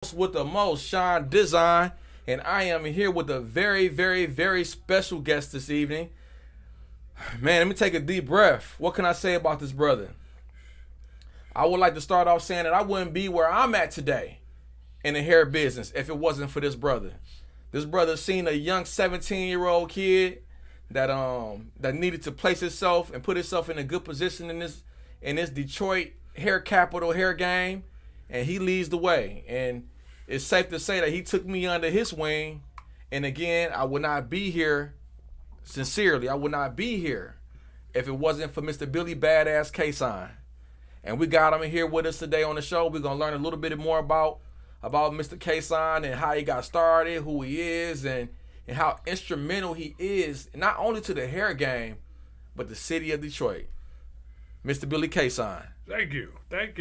with the most, Sean Design, and I am here with a very, very, very special guest this evening. Man, let me take a deep breath. What can I say about this brother? I would like to start off saying that I wouldn't be where I'm at today in the hair business if it wasn't for this brother. This brother seen a young 17-year-old kid that needed to place himself and put himself in a good position in this Detroit hair capital hair game, and he leads the way. And it's safe to say that he took me under his wing. And again, I would not be here. Sincerely, I would not be here if it wasn't for Mr. Billy Badass K-Sign. And we got him here with us today on the show. We're gonna learn a little bit more about Mr. K-Sign and how he got started, who he is, and how instrumental he is, not only to the hair game, but the city of Detroit. Mr. Billy K-Sign. Thank you. Glad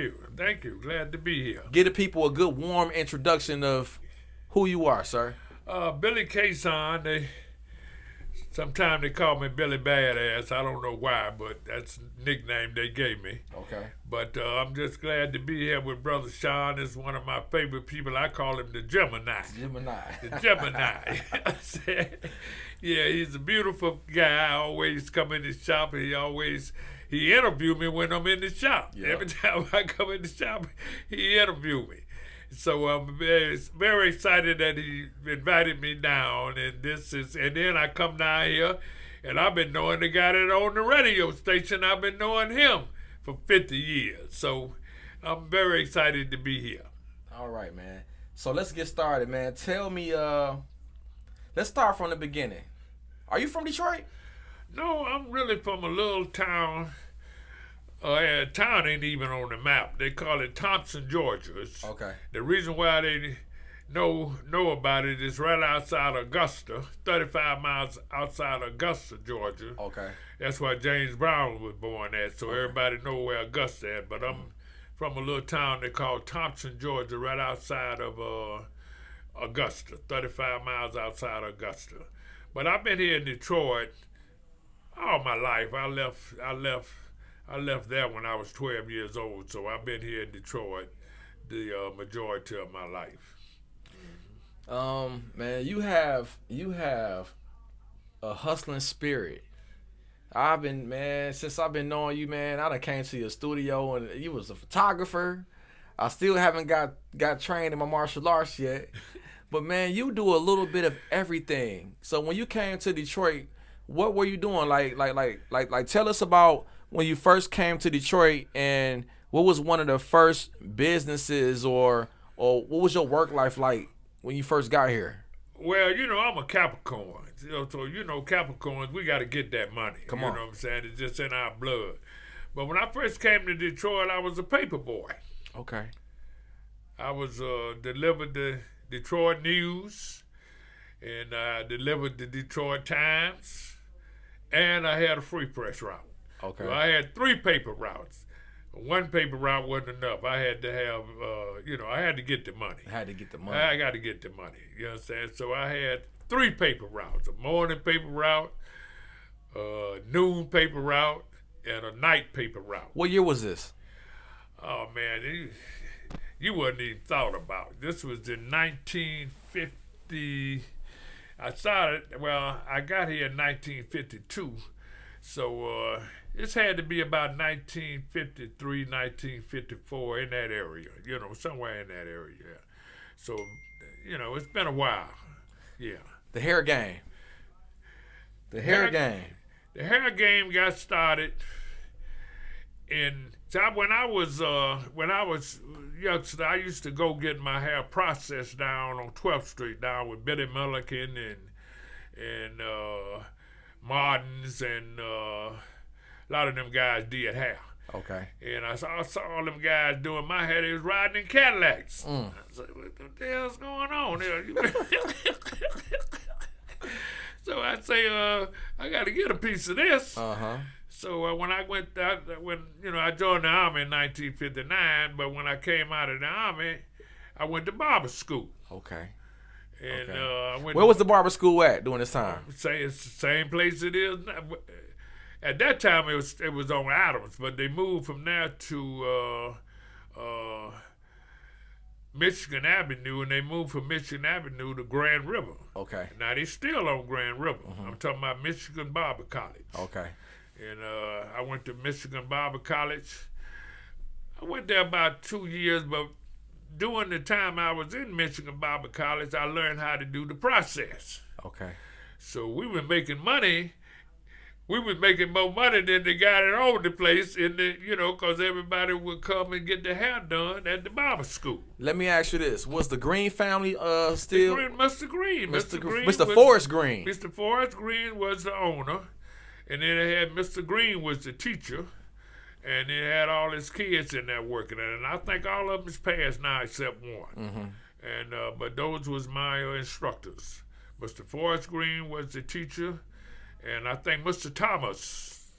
to be here. Give the people a good, warm introduction of who you are, sir. Billy K-Sign, sometimes they call me Billy Badass. I don't know why, but that's the nickname they gave me. Okay. But I'm just glad to be here with Brother Sean. Is one of my favorite people. I call him the Gemini. The Gemini. Yeah, he's a beautiful guy. I always come in his shop, and he interviewed me when I'm in the shop. Yep. Every time I come in the shop, he interviewed me. So I'm very excited that he invited me down, and then I come down here, and I've been knowing the guy that owned the radio station. I've been knowing him for 50 years. So I'm very excited to be here. All right, man. So let's get started, man. Tell me, let's start from the beginning. Are you from Detroit? No, I'm really from a little town. Town ain't even on the map. They call it Thompson, Georgia. Okay. The reason why they know about it is right outside Augusta, 35 miles outside Augusta, Georgia. Okay. That's where James Brown was born at, so everybody know where Augusta at. But I'm from a little town they call Thompson, Georgia, right outside of Augusta, 35 miles outside Augusta. But I've been here in Detroit all my life. I left there when I was 12 years old, so I've been here in Detroit the majority of my life. Man, you have a hustling spirit. Since I've been knowing you, man, I done came to your studio and you was a photographer. I still haven't got trained in my martial arts yet. But man, you do a little bit of everything. So when you came to Detroit, what were you doing? Like tell us about when you first came to Detroit, and what was one of the first businesses or what was your work life like when you first got here? Well, I'm a Capricorn. So Capricorns, we got to get that money. Come on. You know what I'm saying? It's just in our blood. But when I first came to Detroit, I was a paper boy. Okay. I was delivered the Detroit News, and I delivered the Detroit Times, and I had a free press route. Okay. So I had 3 paper routes. One paper route wasn't enough. I had to have, I had to get the money. I got to get the money. You understand? So I had 3 paper routes: a morning paper route, a noon paper route, and a night paper route. What year was this? Oh man, you wouldn't even thought about it. This was in 1950. I got here in 1952. So this had to be about 1953, 1954, in that area, somewhere in that area. So, it's been a while. Yeah. The hair game. The hair game got started when I was youngster. I used to go get my hair processed down on 12th Street, down with Billy Mulligan and Martins, and a lot of them guys did hair. Okay. And I saw all them guys doing my hair. They was riding in Cadillacs. I said, what the hell's going on there? So I say, I got to get a piece of this. Uh-huh. So when I joined the Army in 1959, but when I came out of the Army, I went to barber school. Okay. And where was the barber school at during this time? Say it's the same place it is now. At that time, it was on Adams, but they moved from there to Michigan Avenue, and they moved from Michigan Avenue to Grand River. Okay. Now they still on Grand River. I'm talking about Michigan Barber College. Okay. And I went to Michigan Barber College. I went there about 2 years, but during the time I was in Michigan Barber College, I learned how to do the process. Okay. So we were making money. We was making more money than the guy that owned the place, because everybody would come and get their hair done at the barber school. Let me ask you this: was the Green family still? Mr. Green. Mr. Forrest Green. Mr. Forrest Green was the owner, and then they had Mr. Green was the teacher, and they had all his kids in there working. And I think all of them is passed now except one. And but those was my instructors. Mr. Forrest Green was the teacher. And I think Mr. Thomas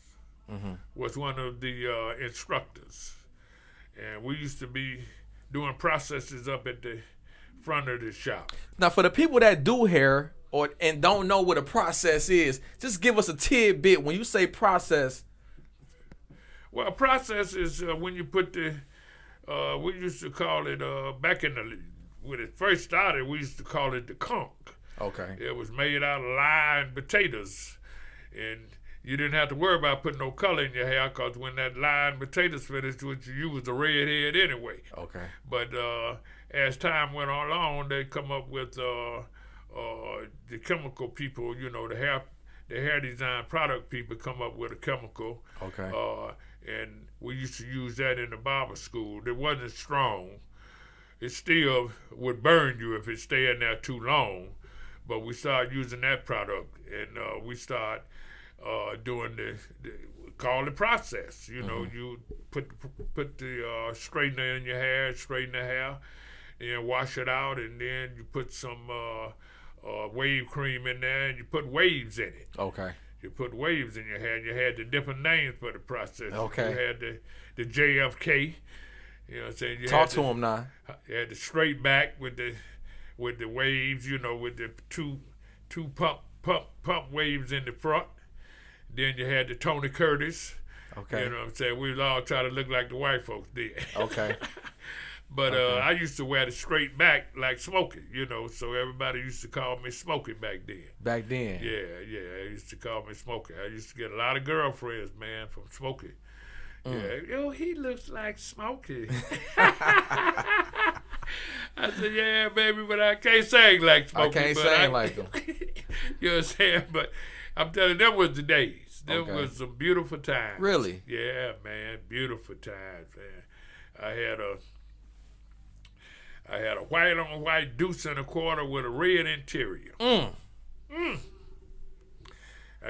was one of the instructors. And we used to be doing processes up at the front of the shop. Now, for the people that do hair and don't know what a process is, just give us a tidbit. When you say process. Well, a process is when you put we used to call it, back when it first started, we used to call it the conch. Okay. It was made out of lye and potatoes. And you didn't have to worry about putting no color in your hair, because when that lye and potatoes finished, what you used was a redhead anyway. Okay. But as time went along, they come up with the chemical people, the hair design product people come up with a chemical. Okay. And we used to use that in the barber school. It wasn't strong. It still would burn you if it stayed in there too long. But we started using that product, and we start doing call the process. You put the straightener in your hair, straighten the hair, and wash it out, and then you put some wave cream in there, and you put waves in it. Okay. You put waves in your hair, and you had the different names for the process. Okay. You had the JFK. You know what I'm saying? Talk to him now. You had the straight back with the waves, with the two pump waves in the front. Then you had the Tony Curtis. Okay. You know what I'm saying? We was all trying to look like the white folks did. Okay. But I used to wear the straight back like Smokey, so everybody used to call me Smokey back then. Back then? Yeah, I used to call me Smokey. I used to get a lot of girlfriends, man, from Smokey. Yeah, he looks like Smokey. I said, yeah, baby, but I can't sing like Smokey. I can't sing like him. You know what I'm saying? But I'm telling you, them was the days. Them was some beautiful times. Really? Yeah, man, beautiful times, man. I had a white on white deuce and a quarter with a red interior. I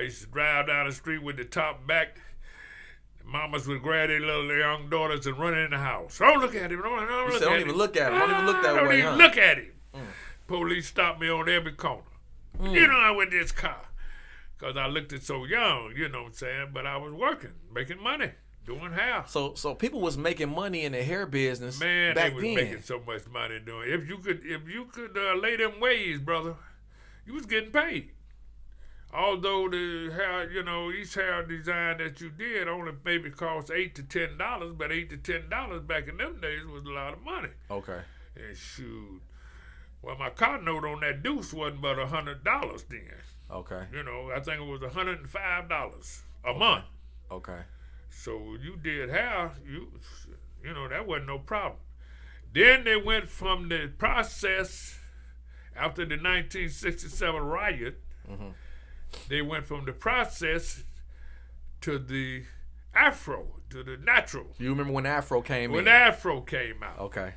used to drive down the street with the top back. Mamas would grab their little young daughters and run in the house. Don't look at him. Don't even look at him. Don't even look that way. Don't even look at him. Police stopped me on every corner. I with this car. Because I looked it so young, you know what I'm saying? But I was working, making money, doing hair. So people was making money in the hair business. Man, back they was then. making so much money doing it. If you could lay them ways, brother, you was getting paid. Although the hair, each hair design that you did only maybe cost $8 to $10, but $8 to $10 back in them days was a lot of money. Okay. And shoot, well, my car note on that deuce wasn't but $100 then. Okay. I think it was $105 a month. Okay. So you did hair, that wasn't no problem. Then they went from the process after the 1967 riot. They went from the process to the afro, to the natural. You remember when Afro came in? When Afro came out. Okay.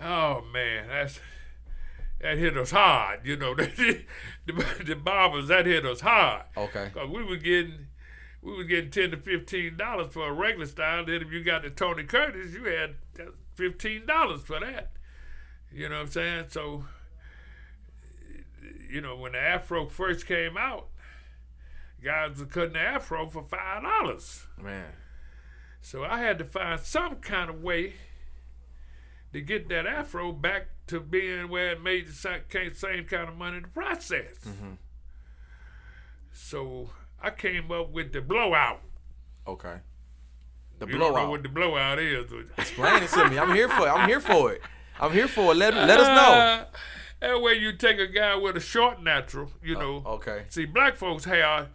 Oh, man, that hit us hard, the barbers, that hit us hard. Okay. Because we were getting $10 to $15 for a regular style. Then if you got the Tony Curtis, you had $15 for that. You know what I'm saying? So, when the Afro first came out, guys were cutting the Afro for $5. Man. So I had to find some kind of way to get that Afro back to being where it made the same kind of money to process. So I came up with the blowout. Okay. The You blowout. don't know what the blowout is. Explain it to me. I'm here for it. I'm here for it. Let us know. That way you take a guy with a short natural, you know. Okay. See, black folks' hair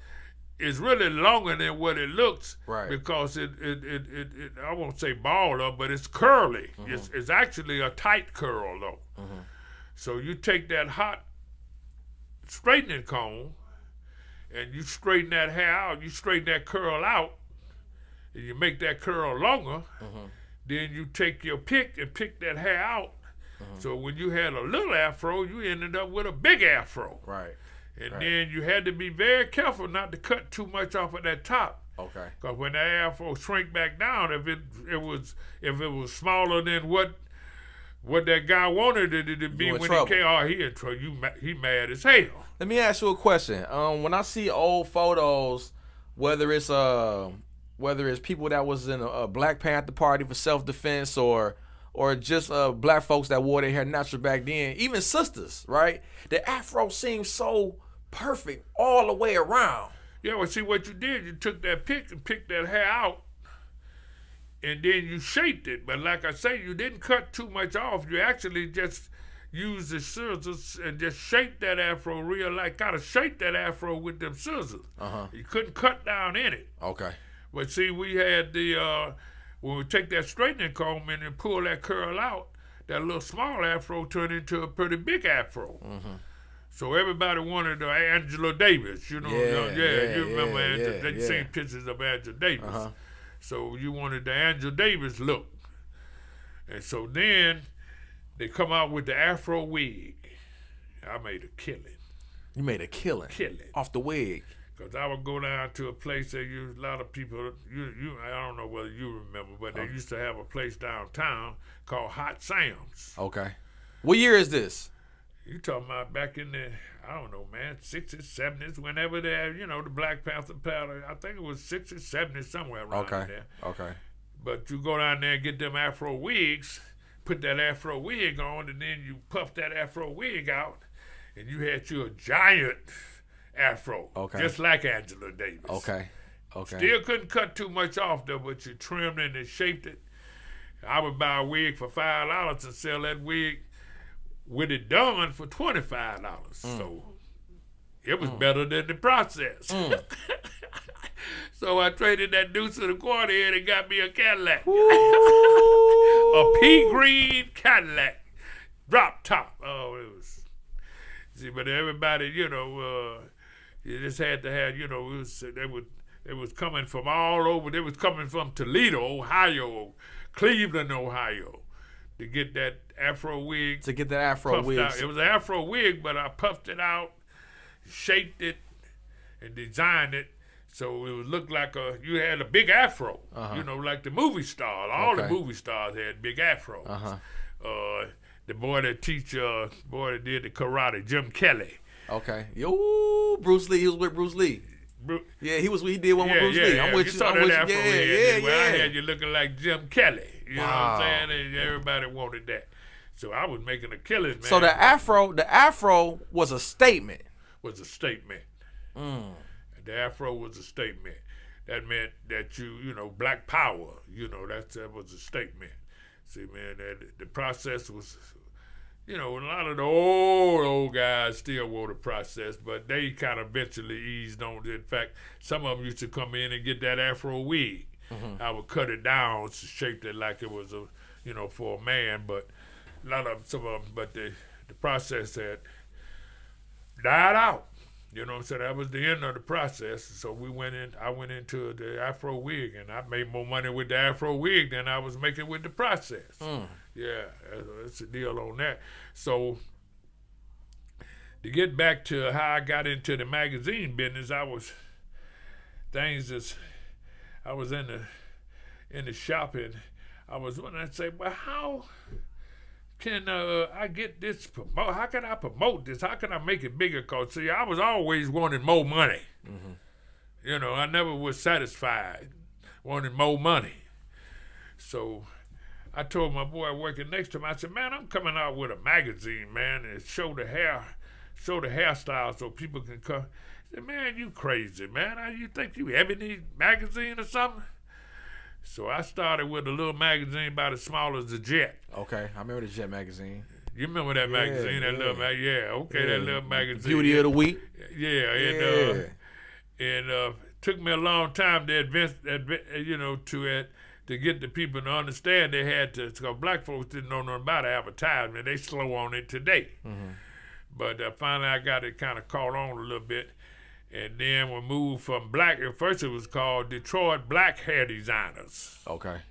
is really longer than what it looks, right? Because it I won't say bald up, but it's curly. It's actually a tight curl though. So you take that hot straightening comb and you straighten that hair out, you straighten that curl out, and you make that curl longer. Then you take your pick and pick that hair out. So when you had a little afro, you ended up with a big afro. Right. And then you had to be very careful not to cut too much off of that top. Okay. Because when that afro shrink back down, if it was smaller than what that guy wanted it to be when he came, he in trouble. He mad as hell. Let me ask you a question. When I see old photos, whether it's people that was in a Black Panther party for self-defense or just black folks that wore their hair natural back then, even sisters, right? The afro seems so perfect all the way around. Yeah, well, see what you did, you took that pick and picked that hair out, and then you shaped it. But like I say, you didn't cut too much off. You actually just used the scissors and just shaped that afro kind of shaped that afro with them scissors. You couldn't cut down in it. Okay. But see, we had when we take that straightening comb in and pull that curl out, that little small afro turned into a pretty big afro. So everybody wanted Angela Davis, you know. You remember Angela. You seen pictures of Angela Davis. So you wanted the Angela Davis look. And so then they come out with the afro wig. I made a killing. You made a killing? Killing. Off the wig? Because I would go down to a place that a lot of people, I don't know whether you remember, but they used to have a place downtown called Hot Sam's. Okay. What year is this? You talking about back in the, I don't know, man, 60s, 70s, whenever they had, the Black Panther powder. I think it was 60s, 70s, somewhere around there. Okay. But you go down there and get them afro wigs, put that afro wig on, and then you puff that afro wig out, and you had you a giant afro, just like Angela Davis. Okay. Still couldn't cut too much off though, but you trimmed it and shaped it. I would buy a wig for $5 and sell that wig with it done for $25. So it was better than the process. So I traded that deuce and a quarter in and got me a Cadillac. A pea green Cadillac. Drop top. Oh, it was. See, but everybody, you just had to have, they was coming from all over. They was coming from Toledo, Ohio, Cleveland, Ohio, to get that afro wig. To get that afro wig. Out. It was an afro wig, but I puffed it out, shaped it, and designed it so it would look like you had a big afro. Like the movie stars. All the movie stars had big afros. The boy that did the karate, Jim Kelly. Okay. Yo, Bruce Lee. He was with Bruce Lee. He did one with Bruce Lee. I'm with you. I had you looking like Jim Kelly. You know what I'm saying? And everybody wanted that. So I was making a killing, man. So the afro was a statement. The afro was a statement. That meant that black power, that was a statement. See, man, the process was, a lot of the old guys still wore the process, but they kind of eventually eased on it. In fact, some of them used to come in and get that afro wig. I would cut it down, shaped it like it was for a man, but some of them, but the process had died out. So that was the end of the process. So I went into the afro wig, and I made more money with the afro wig than I was making with the process. Yeah, that's the deal on that. So to get back to how I got into the magazine business, I was in the shop, and I was wondering, I'd say, well, how can I get this promote? How can I promote this? How can I make it bigger? Cause see, I was always wanting more money. I never was satisfied, wanting more money. So I told my boy working next to him, I said, man, I'm coming out with a magazine, man, and show the hairstyle so people can come. He said, man, you crazy, man. You think you Ebony magazine or something? So I started with a little magazine about as small as the Jet. Okay, I remember the Jet magazine. You remember that magazine? That little that little magazine. Beauty of the Week. Yeah, and took me a long time to to get the people to understand they had to, because black folks didn't know nothing about advertisement. They slow on it today. Mm-hmm. But finally I got it kind of caught on a little bit. And then we moved from black, at first it was called Detroit Black Hair Designers. Okay.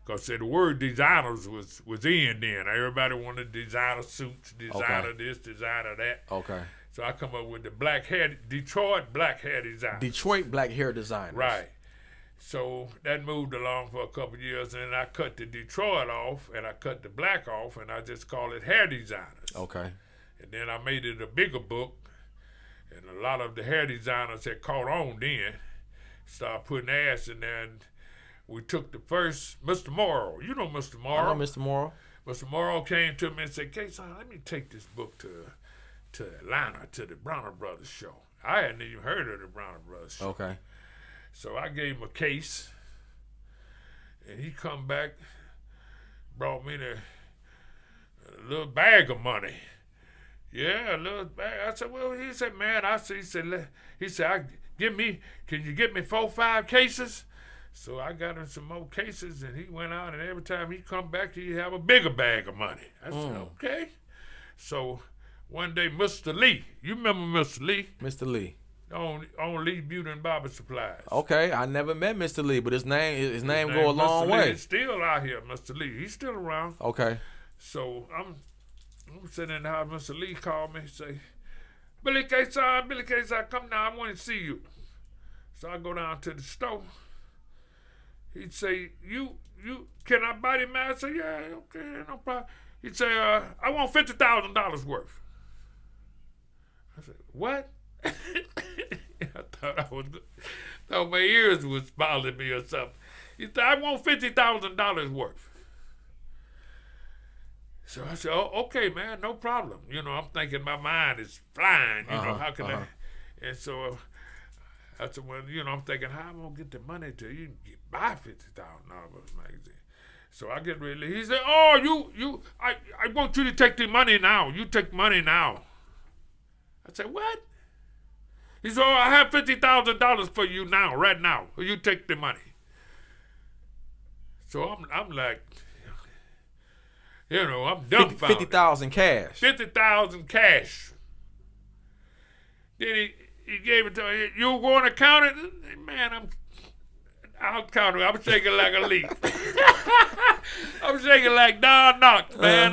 Because the word designers was in then. Everybody wanted designer suits, designer this, designer that. Okay. So I come up with the Detroit Black Hair Designers. Detroit Black Hair Designers. Right. So that moved along for a couple of years, and then I cut the Detroit off, and I cut the black off, and I just call it Hair Designers. Okay. And then I made it a bigger book, and a lot of the hair designers had caught on then, started putting ads in there, and we took the first, Mr. Morrow. You know Mr. Morrow. I know Mr. Morrow. Mr. Morrow came to me and said, "K-Son, let me take this book to Atlanta, to the Bronner Brothers show." I hadn't even heard of the Bronner Brothers show. Okay. So I gave him a case, and he come back, brought me a little bag of money. Yeah, a little bag. I said, well, he said, man, can you get me 4 or 5 cases? So I got him some more cases, and he went out, and every time he come back, he'd have a bigger bag of money. I said, okay. So one day, Mr. Lee, you remember Mr. Lee? Mr. Lee. On Lee Beauty and Barber Supplies. Okay, I never met Mr. Lee, but his name go a long way. He's still out here, Mr. Lee. He's still around. Okay. So I'm sitting in the house. Mr. Lee called me and say, Billy K-Son, come down. I want to see you. So I go down to the store. He'd say, you can I buy the mask? I say, yeah, okay, no problem. He'd say, I want $50,000 worth. I said, what? I thought my ears was bothering me or something. He said, I want $50,000 worth. So I said, oh, okay, man, no problem. I'm thinking my mind is flying. How can I? And so I said, well, I'm thinking, how am I going to get the money to you buy $50,000 magazine? So I get ready. He said, oh, I want you to take the money now. You take money now. I said, what? He said, oh, I have $50,000 for you now, right now. You take the money. So I'm like, I'm dumbfounded. 50,000 cash. 50,000 cash. Then he gave it to me. You going to count it? Man, I'll count it. I'm shaking like a leaf. I'm shaking like Don Knox, man.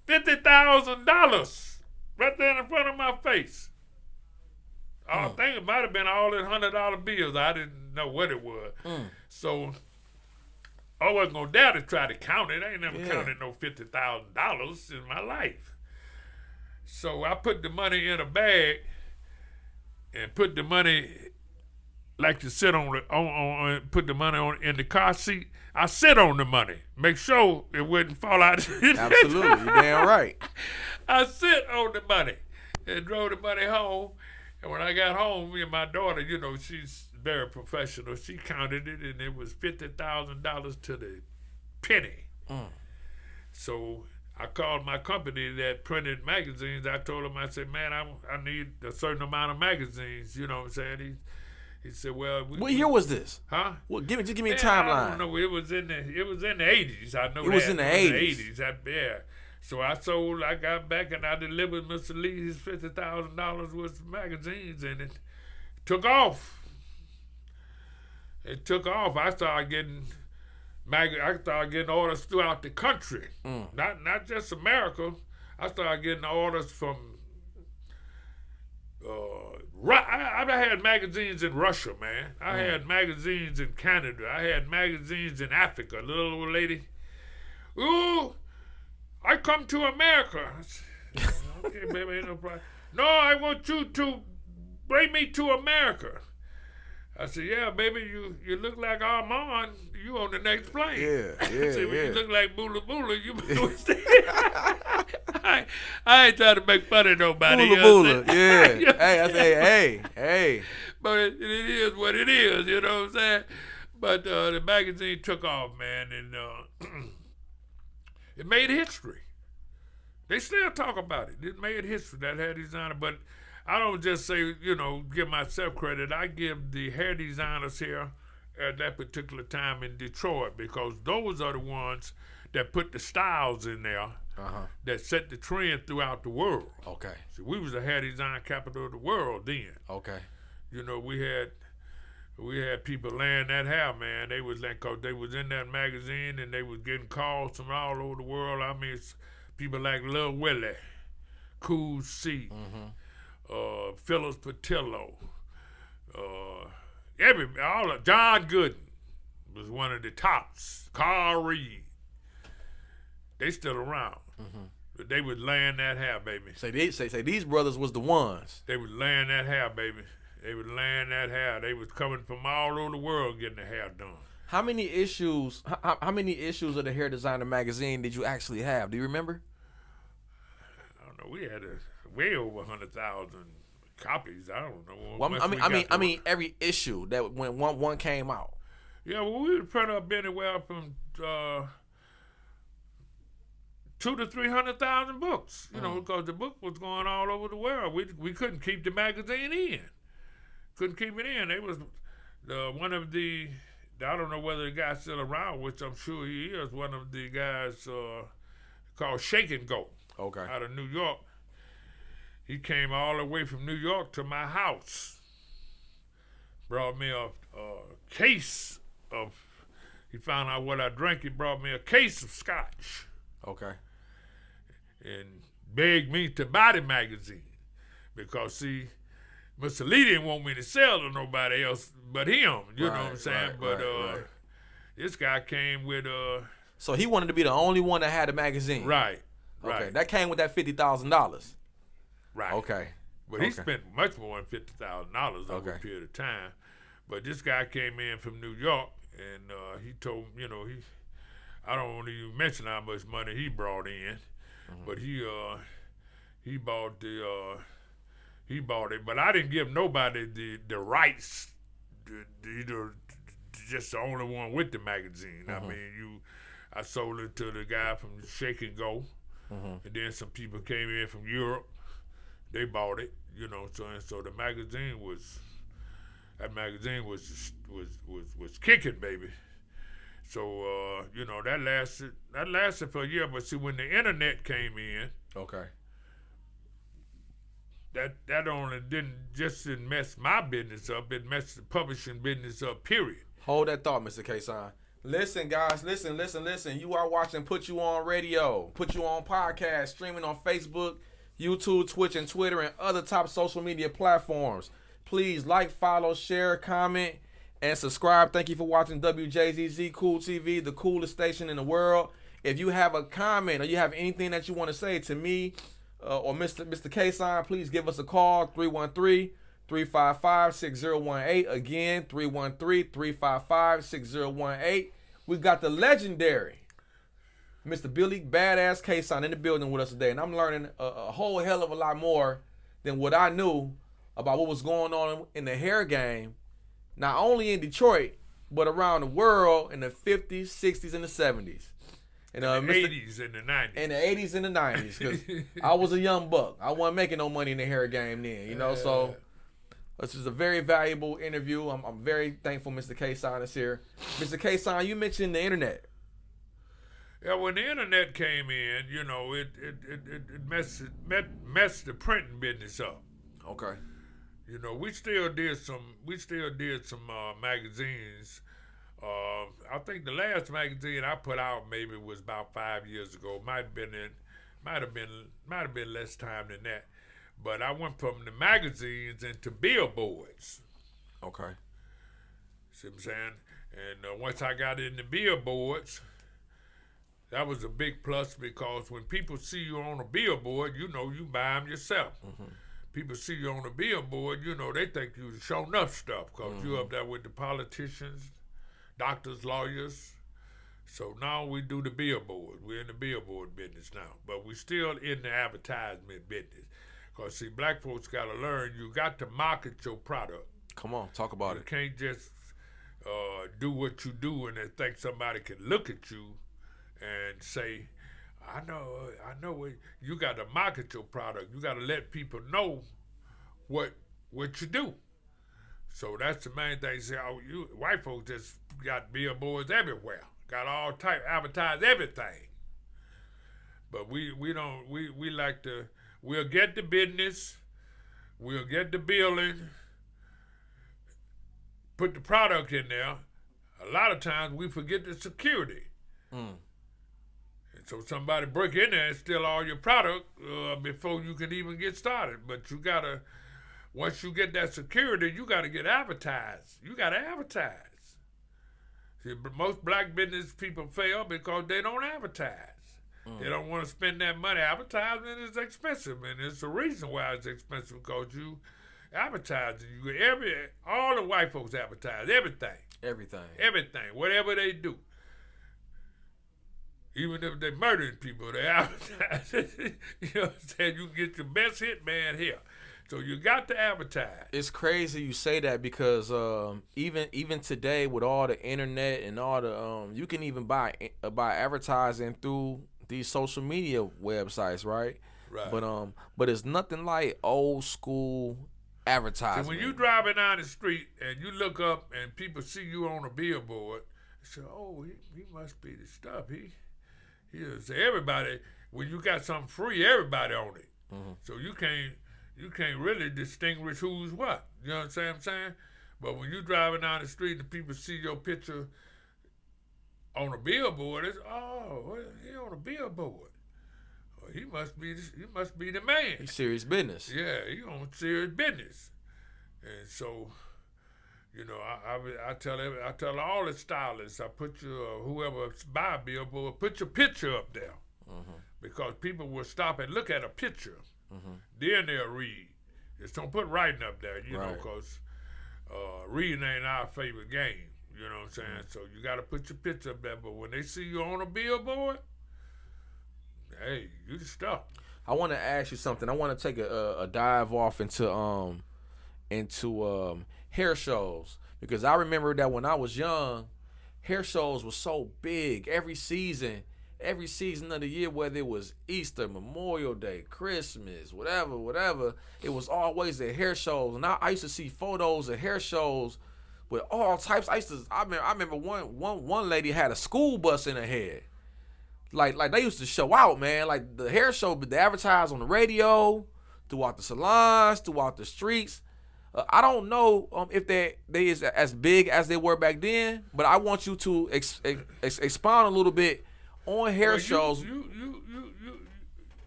$50,000 right there in front of my face. I think it might have been all in $100 bills. I didn't know what it was. So I wasn't going to dare to try to count it. I ain't never counted no $50,000 in my life. So I put the money in a bag and put the money, like to sit put the money in the car seat. I sit on the money, make sure it wouldn't fall out. Absolutely, you're damn right. I sit on the money and drove the money home. And when I got home, me and my daughter, she's very professional. She counted it, and it was $50,000 to the penny. So I called my company that printed magazines. I told him, I said, man, I need a certain amount of magazines. You know what I'm saying? He said, well, what year was this? Huh? Well, give me a timeline. I don't know. It was in the 80s. I know it was in the 80s. Yeah. So I got back and I delivered Mr. Lee his $50,000 worth of magazines, and it took off. It took off. I started getting orders throughout the country, not just America. I started getting orders from. I had magazines in Russia, man. I had magazines in Canada. I had magazines in Africa. Little old lady, ooh, I come to America. I said, okay, baby, ain't no problem. No, I want you to bring me to America. I said, yeah, baby, you look like Armand. You on the next plane. Yeah. I said, well, you look like Bula Bula. You I ain't trying to make fun of nobody. Bula, yeah. Hey, I say, hey. But it is what it is, you know what I'm saying? But the magazine took off, man, and it made history. They still talk about it. It made history, that hair designer. But I don't just say, give myself credit. I give the hair designers here at that particular time in Detroit, because those are the ones that put the styles in there that set the trend throughout the world. Okay. See, we was the hair design capital of the world then. Okay. We had people laying that hair, man. They was like, cause they was in that magazine and they was getting calls from all over the world. I mean, it's people like Lil Willie, Cool C, Phyllis Patillo, John Gooden was one of the tops. Carl Reed, they still around. But they was laying that hair, baby. Say these brothers was the ones. They was laying that hair, baby. They was laying that hair. They was coming from all over the world getting the hair done. How many issues? How many issues of the Hair Designer magazine did you actually have? Do you remember? I don't know. We had way over 100,000 copies. I don't know. Well, I mean, every issue that when one came out. Yeah, well, we would print up anywhere from 200,000 to 300,000 books. Because the book was going all over the world. We couldn't keep the magazine in. Couldn't keep it in. They was one of the. I don't know whether the guy's still around, which I'm sure he is. One of the guys called Shake and Go. Okay. Out of New York. He came all the way from New York to my house. Brought me a case of. He found out what I drank. He brought me a case of scotch. Okay. And begged me to buy the magazine because, see, Mr. Lee didn't want me to sell to nobody else but him. You know what I'm saying? But this guy came with So he wanted to be the only one that had a magazine. Right. Okay. That came with that $50,000. Right. Okay. But he spent much more than $50,000 over a period of time. But this guy came in from New York, and he told I don't want to even mention how much money he brought in, but he bought it. But I didn't give nobody the rights, just the only one with the magazine. I mean, I sold it to the guy from Shake and Go, and then some people came in from Europe. They bought it, So the magazine was kicking, baby. So that lasted for a year. But see, when the internet came in, that only didn't mess my business up. It messed the publishing business up. Period. Hold that thought, Mr. K-Sign. Listen, guys, listen. You are watching Put You On Radio, Put You On Podcast, streaming on Facebook, YouTube, Twitch, and Twitter, and other top social media platforms. Please like, follow, share, comment, and subscribe. Thank you for watching Wjzz Cool TV, the coolest station in the world. If you have a comment or you have anything that you want to say to me or Mr. K-Sign, please give us a call, 313-355-6018. Again, 313-355-6018. We got the legendary Mr. Billy Badass K-Sign in the building with us today. And I'm learning a whole hell of a lot more than what I knew about what was going on in the hair game, not only in Detroit, but around the world in the 50s, 60s, and the 70s. And, the 80s and the 90s. In the 80s and the 90s, because I was a young buck. I wasn't making no money in the hair game then, so this is a very valuable interview. I'm very thankful Mr. K-Sign is here. Mr. K-Sign, you mentioned the internet. Yeah, when the internet came in, it messed the printing business up. Okay. We still did some magazines. I think the last magazine I put out maybe was about 5 years ago. Might have been less time than that. But I went from the magazines into billboards. Okay. See what I'm saying? And once I got into billboards, that was a big plus, because when people see you on a billboard, you buy them yourself. People see you on a billboard, they think you show enough stuff, because you're up there with the politicians, doctors, lawyers. So now we do the billboard. We're in the billboard business now, but we're still in the advertisement business. Because, see, black folks got to learn, you got to market your product. Come on, talk about it. You can't just, do what you do and they think somebody can look at you and say, I know you got to market your product. You got to let people know what you do. So that's the main thing. See, you white folks just got billboards everywhere, got all type advertise everything. But we don't we like to we'll get the business, we'll get the billing, put the product in there. A lot of times we forget the security. And so somebody break in there and steal all your product before you can even get started. But you gotta, once you get that security, you gotta get advertised. You gotta advertise. See, most black business people fail because they don't advertise. They don't want to spend that money. Advertising is expensive, and it's the reason why it's expensive because you advertise. All the white folks advertise everything, whatever they do. Even if they're murdering people, they advertise. You know what I'm saying? You can get your best hit man here. So you got to advertise. It's crazy you say that because even today with all the internet and all the you can even buy advertising through these social media websites, right? Right. But it's nothing like old school advertising. So when you driving down the street and you look up and people see you on a billboard, they say, "Oh, he must be the stuff." He is. Everybody, when you got something free, everybody on it. So you can't really distinguish who's what. You know what I'm saying? But when you driving down the street and people see your picture on a billboard, it's he on a billboard. Well, he must be the man. He's serious business. Yeah, he on serious business. And so, you know, I tell all the stylists, I put whoever buy a billboard, put your picture up there, because people will stop and look at a picture, then they'll read. Just don't put writing up there, you know, because reading ain't our favorite game. You know what I'm saying? So you got to put your picture up there. But when they see you on a billboard, hey, you the stuff. I want to ask you something. I want to take a dive off into hair shows, because I remember that when I was young, hair shows were so big. Every season of the year, whether it was Easter, Memorial Day, Christmas, whatever, it was always the hair shows. And I used to see photos of hair shows with all types. I remember one lady had a school bus in her head. Like they used to show out, man. Like the hair show, but they advertised on the radio, throughout the salons, throughout the streets. I don't know if they is as big as they were back then, but I want you to expound a little bit on hair shows. You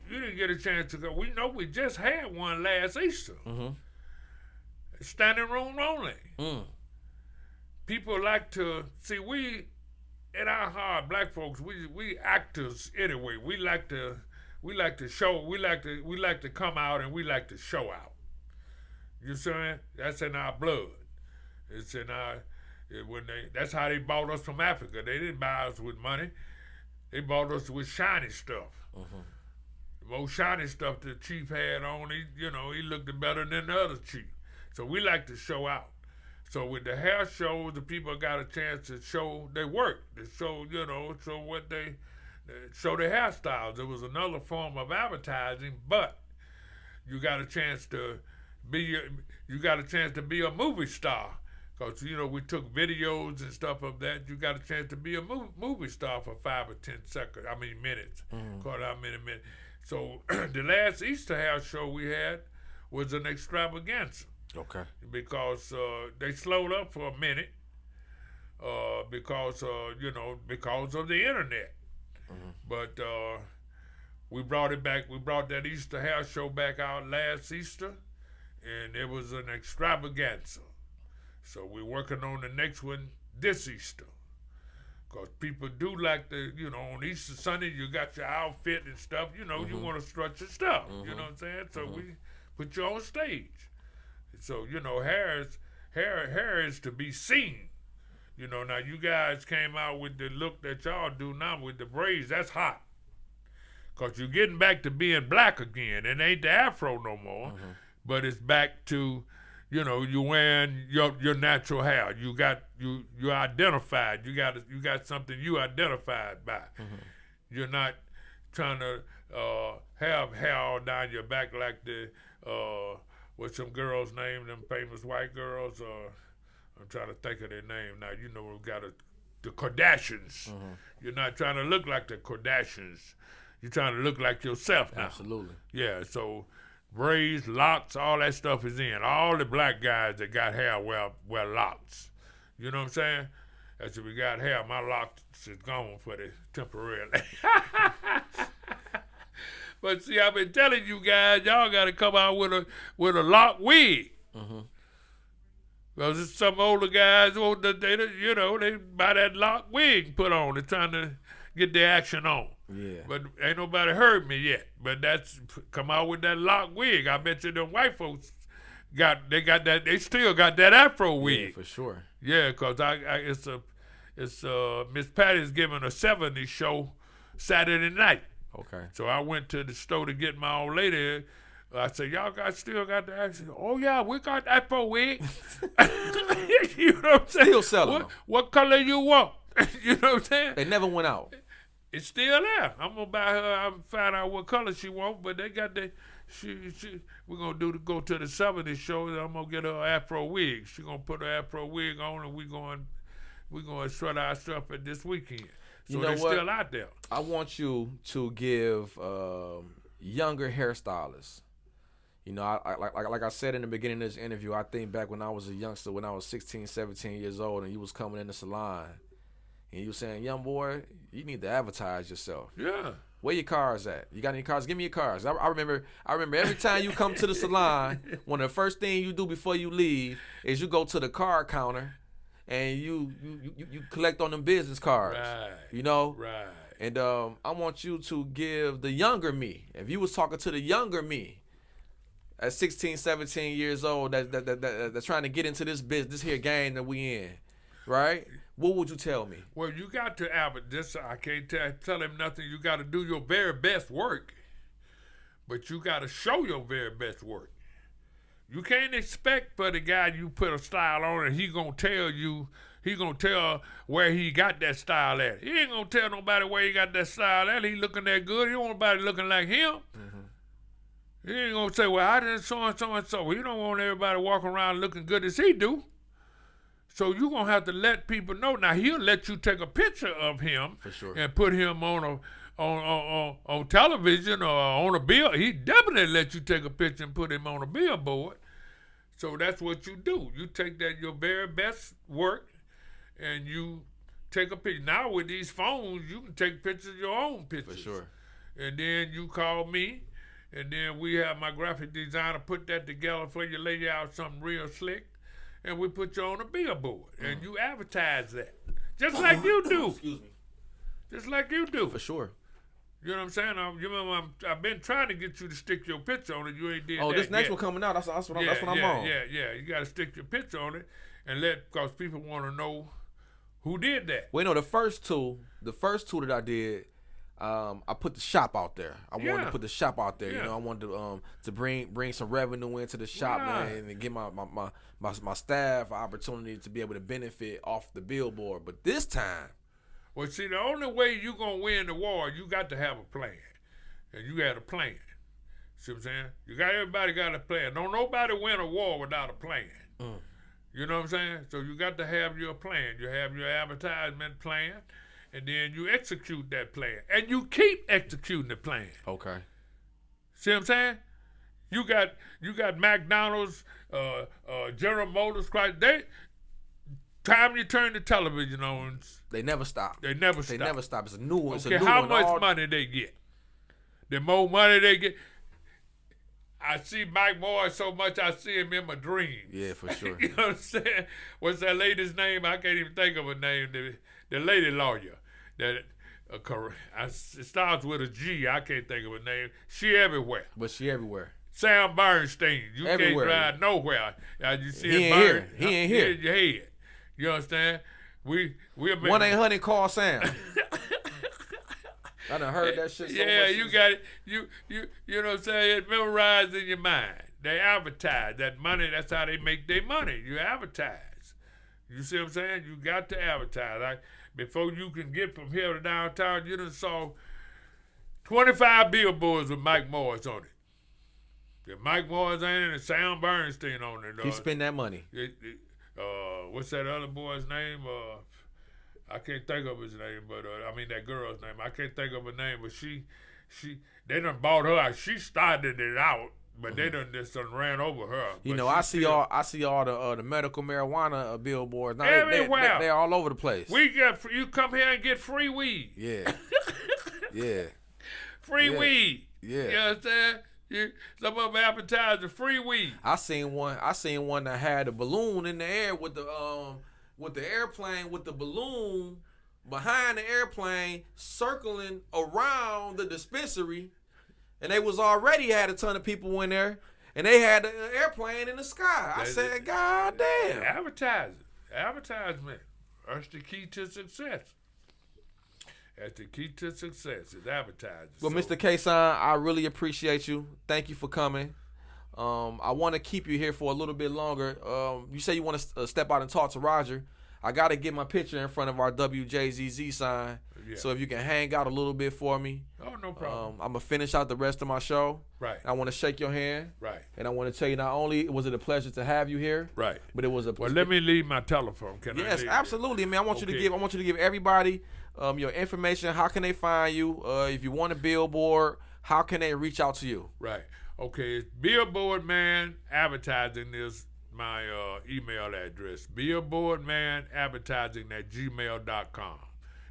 didn't get a chance to go. We know we just had one last Easter. Standing room only. People like to see, we in our heart, black folks, we actors anyway. We like to show. We like to come out and we like to show out. You see, that's in our blood. It's in our that's how they bought us from Africa. They didn't buy us with money. They bought us with shiny stuff. The most shiny stuff the chief had on, he looked better than the other chief. So we like to show out. So with the hair shows, the people got a chance to show their work. To show, show what show their hairstyles. It was another form of advertising, but you got a chance to be a movie star. Because, we took videos and stuff of that. You got a chance to be a movie star for 5 or 10 seconds. Minutes. Call it how many minutes. So the last Easter hair show we had was an extravaganza. Okay. Because they slowed up for a minute because of the internet. But we brought it back. We brought that Easter hair show back out last Easter, and it was an extravaganza. So we're working on the next one this Easter. Because people do like on Easter Sunday, you got your outfit and stuff. You want to strut your stuff. You know what I'm saying? So we put you on stage. So, hair is to be seen. Now you guys came out with the look that y'all do now with the braids. That's hot. Because you're getting back to being black again. It ain't the afro no more. But it's back to, you know, you wearing your natural hair. You're identified. You got something you identified by. You're not trying to have hair all down your back like the what's some girls' name, them famous white girls. I'm trying to think of their name now. You know, we got the Kardashians. You're not trying to look like the Kardashians. You're trying to look like yourself now. Absolutely. Yeah, so braids, locks, all that stuff is in. All the black guys that got hair wear locks. You know what I'm saying? As we got hair, my locks is gone for the temporarily. But see, I've been telling you guys, y'all got to come out with a lock wig. Because it's some older guys, they buy that lock wig and put on. They're trying to get their action on. Yeah. But ain't nobody heard me yet. But come out with that lock wig. I bet you them white folks they still got that Afro wig. Yeah, for sure. Yeah, because it's Miss Patty's giving a 70s show Saturday night. Okay. So I went to the store to get my old lady. I said, y'all still got the action? Oh, yeah, we got Afro wig. You know what I'm saying? Still selling them. What color you want? You know what I'm saying? They never went out. It's still there. I'm gonna buy her. I'm find out what color she want, but they got we're gonna go to the 70s show. And I'm gonna get her Afro wig. She gonna put her Afro wig on, and we gonna strut our stuff at this weekend. So they're still out there. I want you to give younger hairstylists. You know, like I said in the beginning of this interview, I think back when I was a youngster, when I was 16, 17 years old, and you was coming in the salon, and you was saying, young boy, you need to advertise yourself. Yeah. Where your cars at? You got any cars? Give me your cars. I remember every time you come to the salon, one of the first things you do before you leave is you go to the car counter and you collect on them business cards. Right. You know? Right. And I want you to give the younger me, if you was talking to the younger me at 16, 17 years old that's trying to get into this business, this here game that we in, right? What would you tell me? Well, you got to I can't tell him nothing. You got to do your very best work, but you got to show your very best work. You can't expect for the guy you put a style on and he gonna tell where he got that style at. He ain't gonna tell nobody where he got that style at. He looking that good. He don't want nobody looking like him. He ain't gonna say, well, I did so and so and so. He don't want everybody walking around looking good as he do. So you gonna have to let people know. Now he'll let you take a picture of him for sure and put him on television or on a bill. He definitely let you take a picture and put him on a billboard. So that's what you do. You take your very best work and you take a picture. Now with these phones, you can take pictures of your own pictures. For sure. And then you call me, and then we have my graphic designer put that together for you, lay you out something real slick, and we put you on a billboard, and you advertise that. Just like you do. Excuse me. Just like you do. For sure. You know what I'm saying? You remember I've been trying to get you to stick your picture on it. You ain't did that. Oh, this next yet. one coming out. That's what I'm on. Yeah. You got to stick your picture on it and because people want to know who did that. Well, you know, the first two that I did, I put the shop out there. I wanted to put the shop out there. You know, I wanted to bring some revenue into the shop, man, and give my staff an opportunity to be able to benefit off the billboard. But this time, well, see, the only way you gonna win the war, you got to have a plan, and you got a plan. See what I'm saying? Everybody got a plan. Don't nobody win a war without a plan. You know what I'm saying? So you got to have your plan. You have your advertisement plan, and then you execute that plan, and you keep executing the plan. Okay. See what I'm saying? You got McDonald's, General Motors, Chrysler. Time you turn the television on, they never stop. They never stop. It's a new one. Okay, how much money they get? The more money they get. I see Mike Moore so much I see him in my dreams. Yeah, for sure. You know what I'm saying? What's that lady's name? I can't even think of her name. The lady lawyer. It starts with a G. I can't think of her name. She everywhere. But she everywhere. Sam Bernstein. You everywhere. Can't drive nowhere. You see he him ain't here. He ain't here. In your head. You understand? We 1-800 call Sam. I done heard that shit so much. Yeah, you got it. You know what I'm saying? It's memorized in your mind. They advertise. That money, that's how they make their money. You advertise. You see what I'm saying? You got to advertise. Like, before you can get from here to downtown, you done saw 25 billboards with Mike Morris on it. If Mike Morris ain't in it, Sam Bernstein on it. He spend that money. What's that other boy's name? I can't think of his name, but I mean that girl's name. I can't think of her name, but they done bought her out. She started it out, but they done ran over her. You know, I see all the medical marijuana billboards. Now everywhere. They're all over the place. You come here and get free weed. Yeah. Yeah. Free weed. Yeah. You understand? Some of them advertise the free weed. I seen one that had a balloon in the air with the airplane with the balloon behind the airplane circling around the dispensary, and they was already had a ton of people in there, and they had the airplane in the sky. I said, God damn. Advertisement. That's the key to success. That's the key to success is advertising. Well, Mr. K-Son, I really appreciate you. Thank you for coming. I want to keep you here for a little bit longer. You say you want to step out and talk to Roger. I got to get my picture in front of our WJZZ sign. Yeah. So if you can hang out a little bit for me. Oh, no problem. I'm going to finish out the rest of my show. Right. I want to shake your hand. Right. And I want to tell you, not only was it a pleasure to have you here. Right. But it was a pleasure. Well, let me leave my telephone. Can I? Yes, absolutely, man. I want you to give everybody your information. How can they find you? If you want a billboard, how can they reach out to you? Right. Okay, it's Billboard Man Advertising is my email address. BillboardManAdvertising@gmail.com.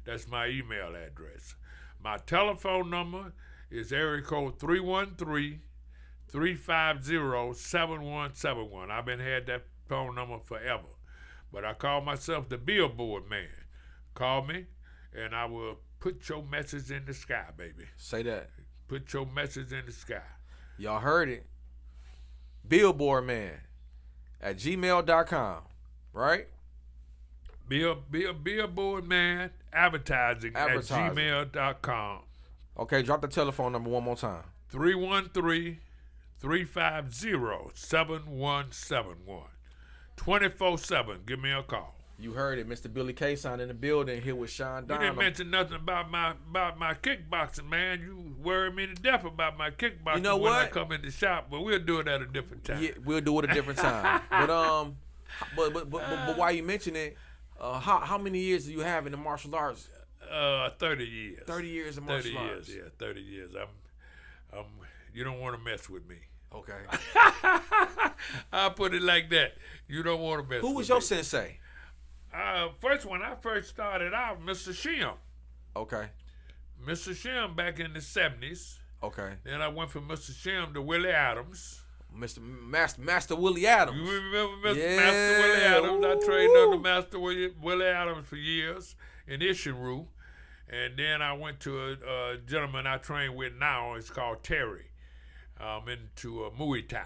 That's my email address. My telephone number is area code 313-350-7171. I've been had that phone number forever. But I call myself the Billboard Man. Call me, and I will put your message in the sky, baby. Say that. Put your message in the sky. Y'all heard it. Billboard Man at gmail.com, right? Billboard Man Advertising at gmail.com. Okay, drop the telephone number one more time. 313-350-7171. 24/7. Give me a call. You heard it, Mr. Billy K-Son in the building here with Sean Donald. You didn't mention nothing about my kickboxing, man. You worry me to death about my kickboxing. You know when I come in the shop, but we'll do it at a different time. Yeah, we'll do it a different time. But why you mention it? How many years do you have in the martial arts? 30 years. 30 years in martial arts. 30 years, yeah, 30 years. You don't want to mess with me. Okay. I'll put it like that. You don't want to mess with me. Who was your sensei? First, when I first started out, Mr. Shim. Okay. Mr. Shim back in the 70s. Okay. Then I went from Mr. Shim to Willie Adams. Master Willie Adams. You remember Master Willie Adams? I trained under Master Willie Adams for years in Ishiru. And then I went to a gentleman I train with now. It's called Terry. Into Muay Thai.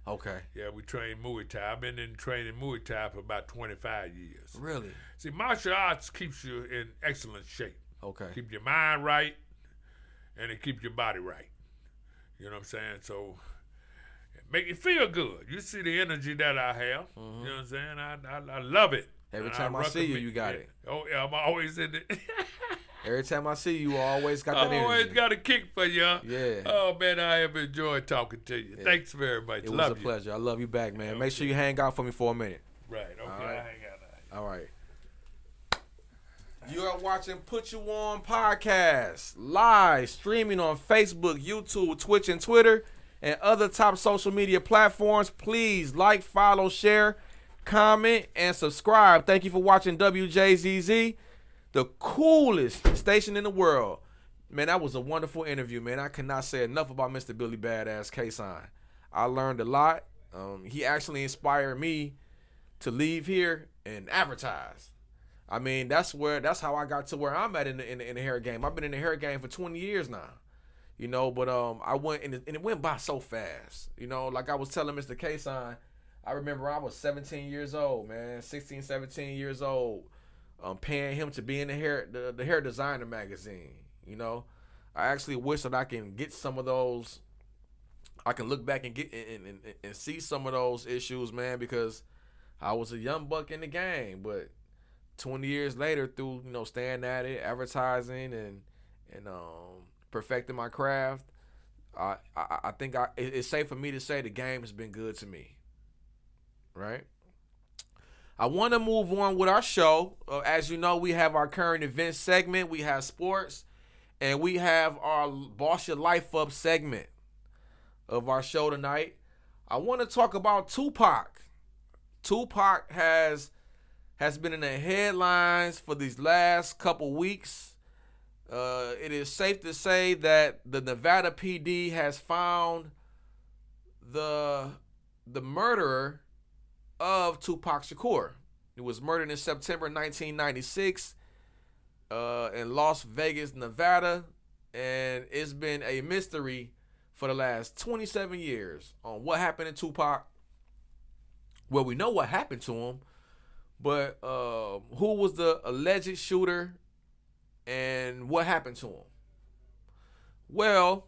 Okay. Yeah, we train Muay Thai. I've been in training Muay Thai for about 25 years. Really? See, martial arts keeps you in excellent shape. Okay. Keep your mind right, and it keeps your body right. You know what I'm saying? So, make you feel good. You see the energy that I have. Mm-hmm. You know what I'm saying? I love it. Every time I see you, you got it. Oh, yeah, I'm always in it. Every time I see you, always got that energy. I always got a kick for you. Yeah. Oh, man, I have enjoyed talking to you. Yeah. Thanks very much. It was a pleasure. I love you back, man. Okay. Make sure you hang out for me for a minute. Right. Okay, I'll hang out. All right. You are watching Put You On Podcast, live streaming on Facebook, YouTube, Twitch, and Twitter, and other top social media platforms. Please like, follow, share, comment, and subscribe. Thank you for watching WJZZ. The coolest station in the world. Man, that was a wonderful interview, man. I cannot say enough about Mr. Billy Badass K-Son. I learned a lot. He actually inspired me to leave here and advertise. I mean, that's how I got to where I'm at in the hair game. I've been in the hair game for 20 years now. You know, but I went and it went by so fast. You know, like I was telling Mr. K-Son, I remember I was 17 years old, man, 16, 17 years old. Paying him to be in the hair designer magazine. You know, I actually wish that I can get some of those I can look back and get and see some of those issues, man, because I was a young buck in the game, but 20 years later, through staying at it, advertising, and perfecting my craft, I think it's safe for me to say the game has been good to me, right? I want to move on with our show. As you know, we have our current events segment, we have sports, and we have our Boss Your Life Up segment of our show tonight. I want to talk about Tupac. Tupac has been in the headlines for these last couple weeks. It is safe to say that the Nevada PD has found the murderer of Tupac Shakur. He was murdered in September 1996 in Las Vegas, Nevada, and it's been a mystery for the last 27 years on what happened to Tupac. Well, we know what happened to him, but who was the alleged shooter and what happened to him? Well,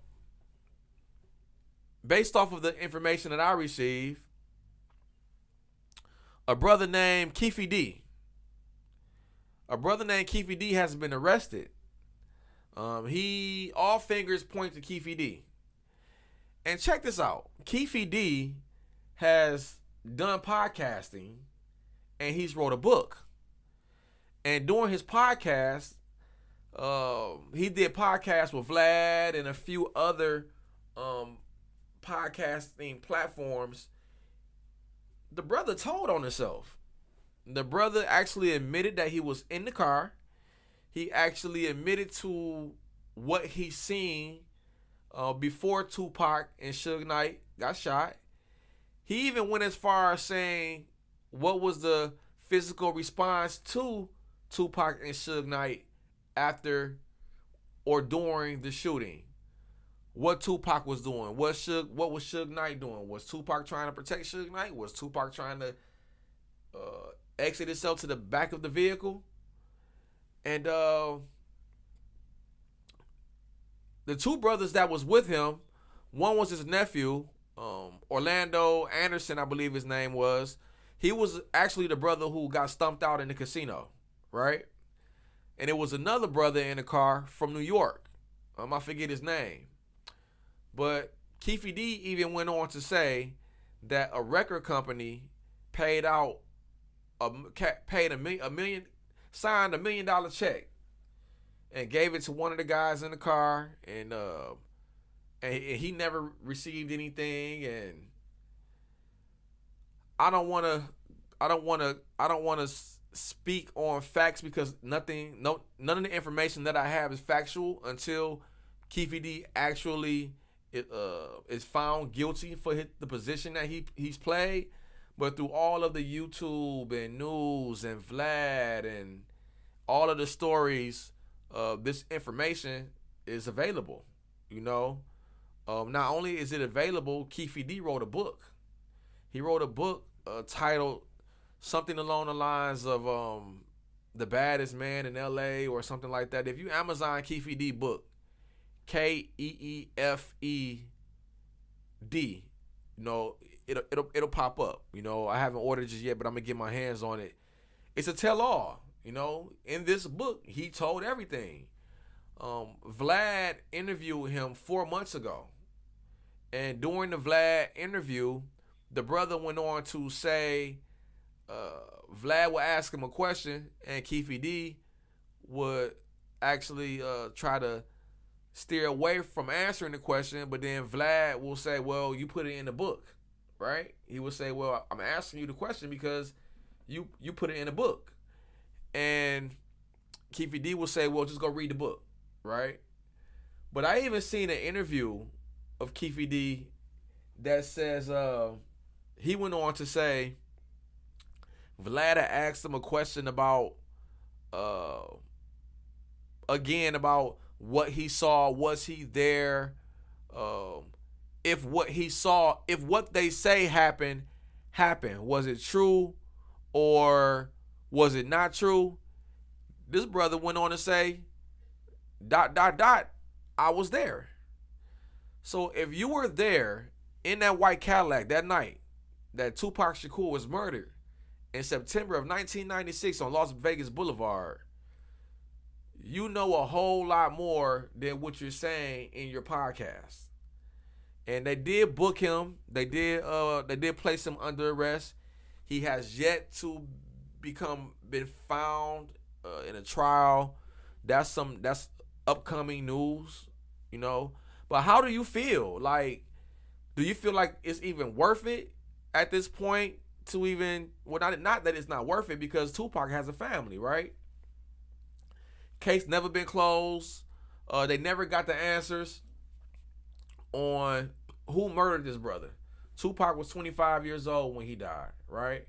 based off of the information that I received, a brother named Keefe D. has been arrested. All fingers point to Keefe D. And check this out. Keefe D has done podcasting, and he's wrote a book. And during his podcast, he did podcasts with Vlad and a few other podcasting platforms. The brother told on himself. The brother actually admitted that he was in the car. He actually admitted to what he seen before Tupac and Suge Knight got shot. He even went as far as saying what was the physical response to Tupac and Suge Knight after or during the shooting. What Tupac was doing. What was Suge Knight doing? Was Tupac trying to protect Suge Knight? Was Tupac trying to exit himself to the back of the vehicle? And the two brothers that was with him, one was his nephew, Orlando Anderson, I believe his name was. He was actually the brother who got stumped out in the casino, right? And it was another brother in the car from New York. I forget his name. But Keefe D even went on to say that a record company paid out signed $1 million check and gave it to one of the guys in the car, and he never received anything. And I don't want to speak on facts because none of the information that I have is factual until Keefe D actually is found guilty for the position that he's played. But through all of the YouTube and news and Vlad and all of the stories, this information is available. Not only is it available, Keefe D wrote a book. He wrote a book titled something along the lines of The Baddest Man in LA or something like that. If you Amazon Keefe D book, Keefed, it'll pop up. I haven't ordered it just yet, but I'm gonna get my hands on it. It's a tell-all. In this book, he told everything. Vlad interviewed him 4 months ago, and during the Vlad interview, the brother went on to say Vlad would ask him a question, and Keefe D would actually try to steer away from answering the question, but then Vlad will say, well, you put it in the book, right? He will say, well, I'm asking you the question because you put it in the book. And Keefe D will say, well, just go read the book, right? But I even seen an interview of Keefe D that says he went on to say Vlad asked him a question about about what he saw. Was he there? If what he saw, if what they say happened, was it true or was it not true? This brother went on to say, ... I was there. So if you were there in that white Cadillac that night that Tupac Shakur was murdered in September of 1996 on Las Vegas Boulevard, you know a whole lot more than what you're saying in your podcast. And they did book him. They did place him under arrest. He has yet to been found in a trial. That's upcoming news, you know. But how do you feel? Like, do you feel like it's even worth it at this point to even, well, not that it's not worth it, because Tupac has a family, right? Case never been closed. They never got the answers on who murdered this brother. Tupac was 25 years old when he died, right?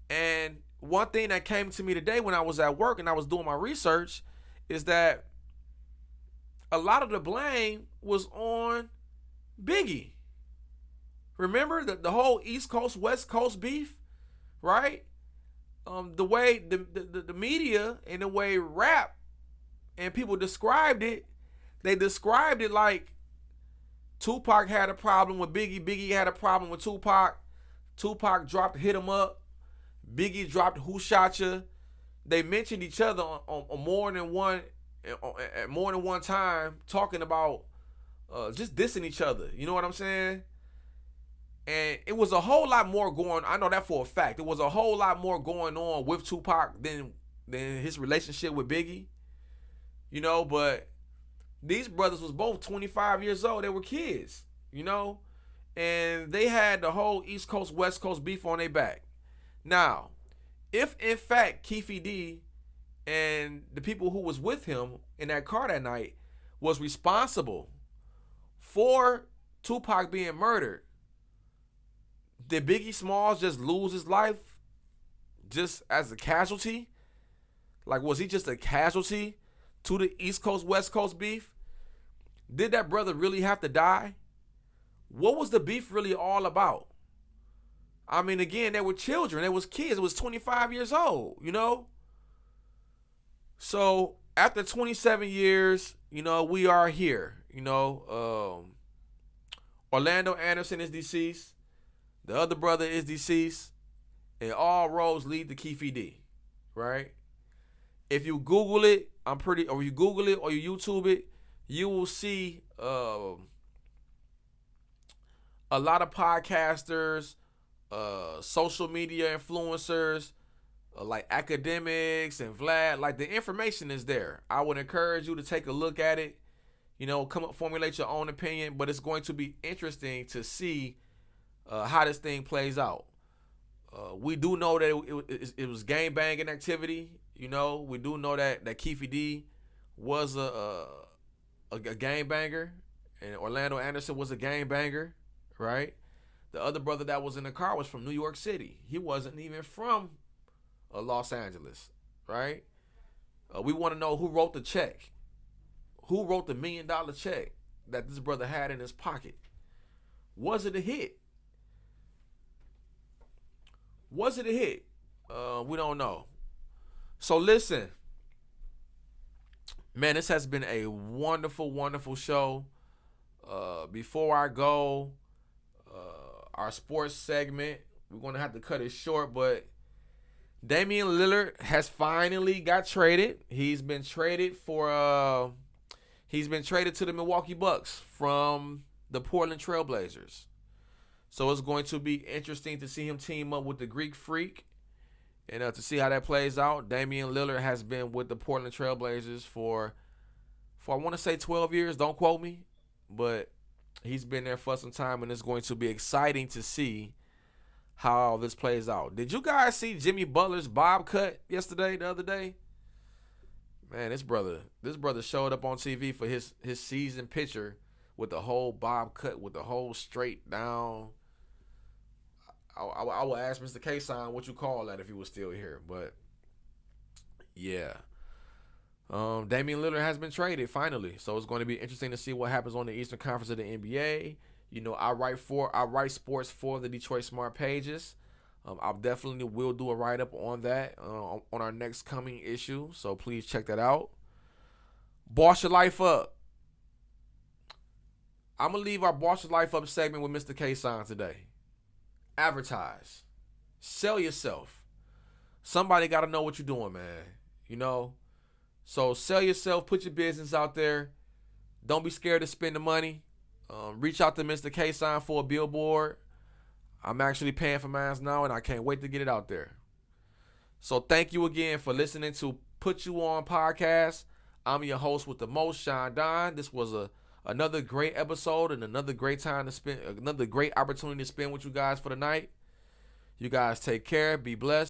And one thing that came to me today when I was at work and I was doing my research is that a lot of the blame was on Biggie. Remember the whole East Coast, West Coast beef, right? The way the media and the way rap and people described it, they described it like Tupac had a problem with Biggie, Biggie had a problem with Tupac, Tupac hit him up, Biggie dropped Who Shot Ya. They mentioned each other on more than one time, talking about just dissing each other. You know what I'm saying? And it was a whole lot more going. I know that for a fact. It was a whole lot more going on with Tupac than his relationship with Biggie. You know, but these brothers was both 25 years old. They were kids, you know, and they had the whole East Coast, West Coast beef on their back. Now, if in fact Keefe D and the people who was with him in that car that night was responsible for Tupac being murdered, did Biggie Smalls just lose his life just as a casualty? Like, was he just a casualty to the East Coast, West Coast beef? Did that brother really have to die? What was the beef really all about? I mean, again, they were children. They was kids. It was 25 years old, you know? So after 27 years, you know, we are here. You know, Orlando Anderson is deceased. The other brother is deceased. And all roads lead to Keefe D, right? If you Google it, or you Google it or you YouTube it, you will see a lot of podcasters, social media influencers, like academics and Vlad. Like, the information is there. I would encourage you to take a look at it. You know, formulate your own opinion. But it's going to be interesting to see how this thing plays out. We do know that it was gang banging activity. You know, we do know that Keefe D was a gang banger, and Orlando Anderson was a gang banger, right? The other brother that was in the car was from New York City. He wasn't even from Los Angeles, right? We want to know who wrote the check. Who wrote the $1 million check that this brother had in his pocket? Was it a hit? Was it a hit? We don't know. So listen, man, this has been a wonderful, wonderful show. Before I go, our sports segment, we're going to have to cut it short, but Damian Lillard has finally got traded. He's been traded to the Milwaukee Bucks from the Portland Trailblazers. So it's going to be interesting to see him team up with the Greek Freak and to see how that plays out. Damian Lillard has been with the Portland Trailblazers for I want to say 12 years. Don't quote me, but he's been there for some time, and it's going to be exciting to see how this plays out. Did you guys see Jimmy Butler's bob cut the other day? Man, this brother showed up on TV for his season picture with the whole bob cut, with the whole straight down. I will ask Mr. K-Sign what you call that if he was still here. But, yeah. Damian Lillard has been traded, finally. So it's going to be interesting to see what happens on the Eastern Conference of the NBA. You know, I write sports for the Detroit Smart Pages. I definitely will do a write-up on that on our next coming issue. So please check that out. Boss your life up. I'm going to leave our Boss Your Life Up segment with Mr. K-Sign today. Advertise. Sell yourself. Somebody got to know what you're doing, man. You know? So sell yourself. Put your business out there. Don't be scared to spend the money. Reach out to Mr. K-Sign for a billboard. I'm actually paying for mine now, and I can't wait to get it out there. So thank you again for listening to Put You On Podcast. I'm your host with the most, Sean Don. This was another great episode and another great time to spend, another great opportunity to spend with you guys for the night. You guys take care. Be blessed.